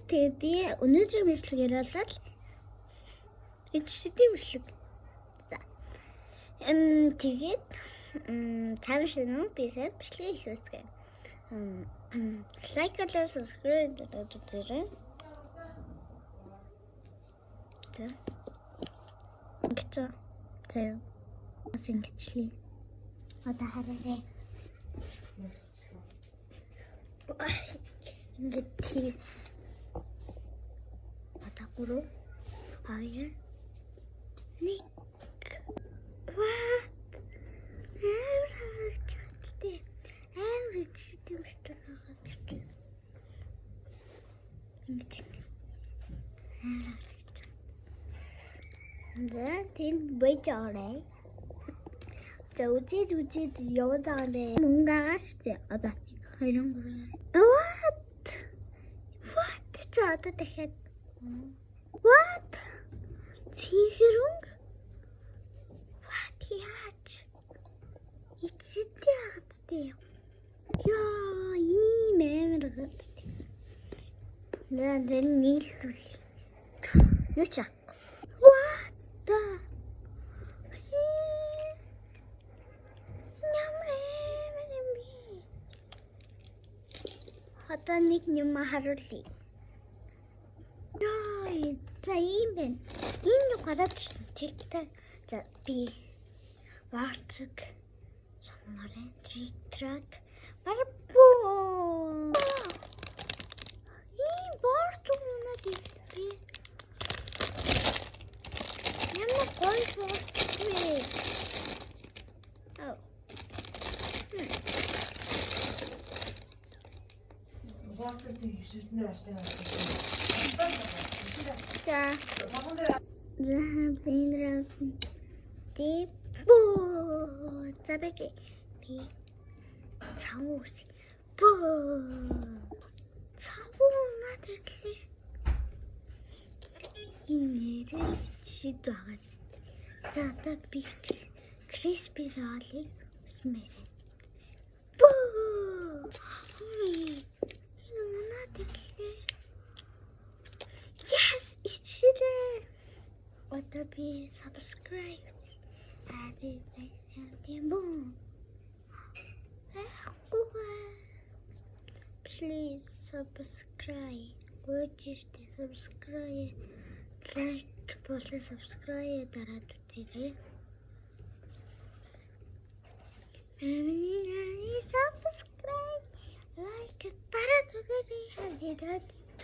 тэгээд би өнөөдрийн бичлэгээр болол ичдэг бичлэг. За. Тэгээд цаашаа би сайн бичлэгийг хийцгээе. Лайк болоо subscribe дээрээ. За. Тэгтээ. Сингчлээ. Одоо хараарай. Ингээд тийс. Одоо гурав. Хоёр. Нэг. Ваа. Чаттэй. Амрич дэмжтэй байгаа. Ингээд. За, тийм бэжорэй. За, үжид яваадаа мөнгаагаас одоо 23. What? За, одоо дахиад. What? Чихэрүнг? What яаж? Ичтэй хаттай. Яа, ийм амар хаттай. Наа нийлүүлээ. Юу ч What? Одоо нэг юм харуулъя. Яа, за ийм байна. Энэ гараад ирсэн. Тэгтээ за би варцэг сонорын трик барбуу. Ийм борт унаад ирлээ. Ямар гоё борт вэ? Забэки би цаус цаунаадэрлээ инээрээ шид байгаа. За одоо би криспи ролыг усмэсэ Yes, it's it. What be subscribe. Please subscribe. Just subscribe. Like, please subscribe. Subscribe. Like,